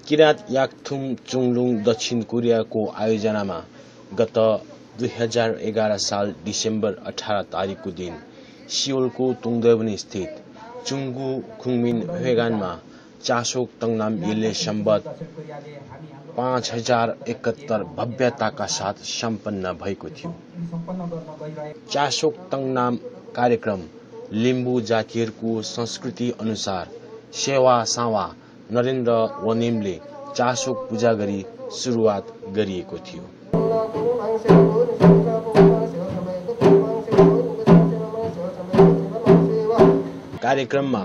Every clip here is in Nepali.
किरात याकथुम चुङलुङ दक्षिण कोरियाको आयोजनामा गत 2011 साल डिसेम्बर 18 तारिकको दिन सियोलको तुङदेवनी स्थित चुङ्गु खुङमिन हेगानमा चासोक तङनाम यिल्ले सम्बत 5071 भव्यताका साथ सम्पन्न भएको थियो। चासोक तङनाम कार्यक्रम लिम्बू जातिहरूको संस्कृति अनुसार सेवा सावा नरेन्द्र वनेमले चासोक पूजा गरी सुरुवात गरिएको थियो। कार्यक्रममा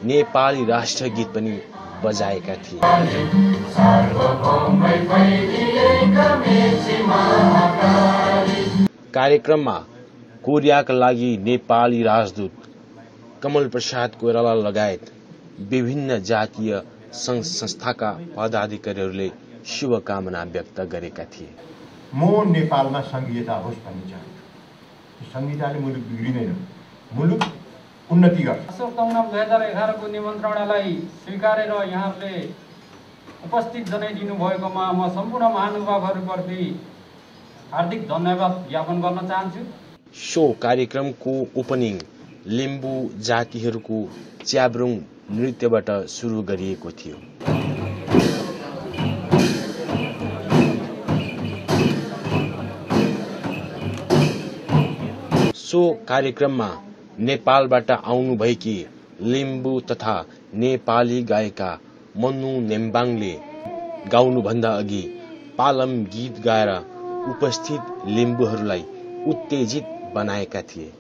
नेपाली राष्ट्रगीत पनि बजाएका थिए। कार्यक्रममा कोरियाका लागि नेपाली राजदूत कमल प्रसाद कोइराला लगायत विभिन्न जातीय संघ संस्थाका पदाधिकारीहरूले शुभकामना व्यक्त गरेका थिए। म नेपालमा संघीयता होस् भन्ने चाहन्छु। संघीयताले मुलुक बिग्रिँदैन, मुलुक उन्नति गर्छ। चासोक तङनाम 2011 को निमन्त्रणालाई स्वीकारेर यहाँहरूले उपस्थित जनाइदिनु भएकोमा म सम्पूर्ण महानुभावहरूप्रति हार्दिक धन्यवाद ज्ञापन गर्न चाहन्छु। सो कार्यक्रमको ओपनिङ लिम्बू जातिहरूको च्याब्रुङ नृत्यबाट सुरु गरिएको थियो। सो कार्यक्रममा नेपालबाट आउनुभएकी लिम्बू तथा नेपाली गायिका मनु नेम्बाङले गाउनुभन्दा अघि पालम गीत गाएर उपस्थित लिम्बूहरूलाई उत्तेजित बनाएका थिए।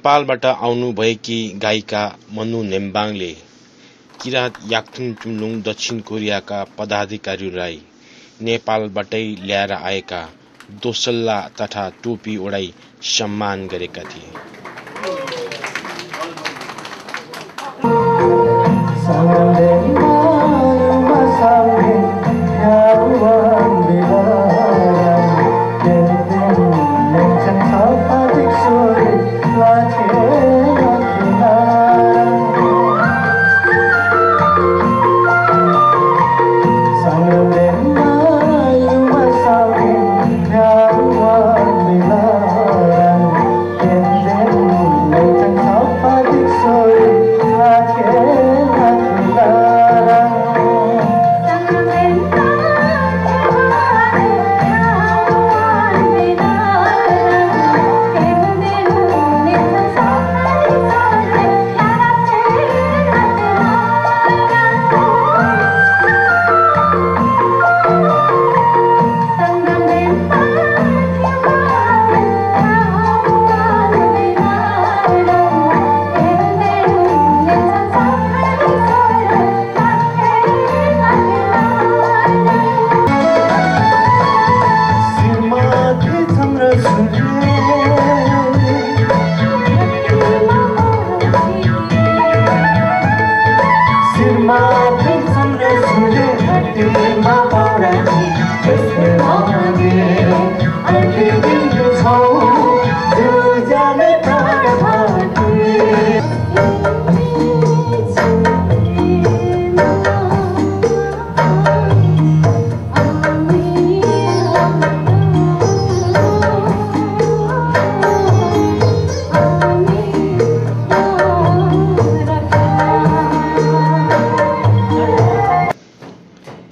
नेपालबाट आउनुभएकी गायिका मनु नेम्बाङले किराँत याक्थुङ चुम्लुङ दक्षिण कोरियाका पदाधिकारीहरूलाई नेपालबाटै ल्याएर आएका दोसल्ला तथा टोपी ओढाई सम्मान गरेका थिए।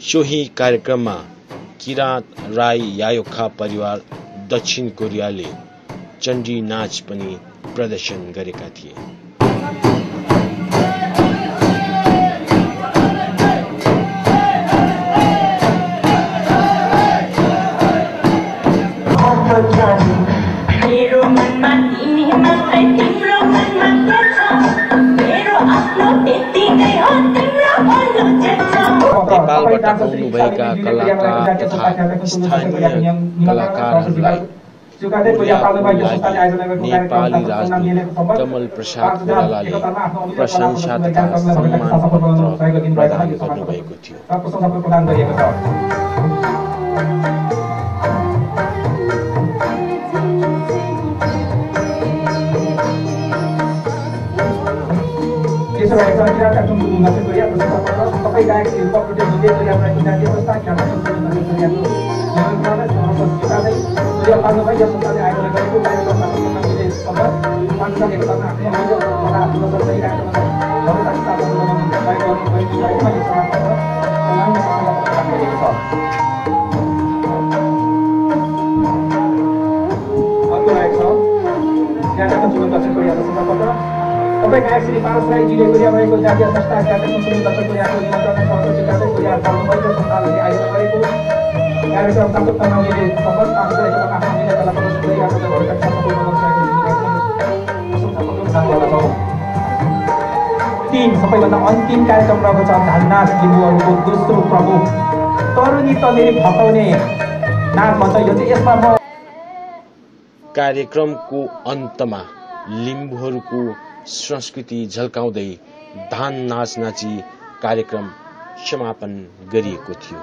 सोही कार्यक्रममा किराँत राई यायोखा परिवार दक्षिण कोरियाले चण्डी नाच पनि प्रदर्शन गरेका थिए। नेपालबाट आउनुभएका कलाकार तथा स्थानीय कलाकारहरूलाई नेपाली राजदूत कमल प्रसाद कोइरालाले प्रशंसा तथा सम्मान पत्र प्रदान गर्नुभएको थियो। गायक श्री पारस राईजीले गरिरहेको जातीय संस्था कार्यक्रम सुरु दक्षिण कोरियाको निमन्त्रणा सहभागी कोरिया पाल्नुभएको संस्थानले आयोजना गरेको कार्यक्रम तातो तनावले सफल पार्टीको आफ्नो मिलेर कला प्रदर्शन गरिरहेको भएका सफल तीन सबैभन्दा अन्तिम कार्यक्रम रहेको छ धाननाच लिम्बूहरूको दोस्रो प्रमुख तरुनी तलेरी भताउने नाच भन्छ। यो चाहिँ यसमा म कार्यक्रमको अन्तमा लिम्बूहरूको संस्कृति झल्काउँदै धान नाच नाची कार्यक्रम समापन गरिएको थियो।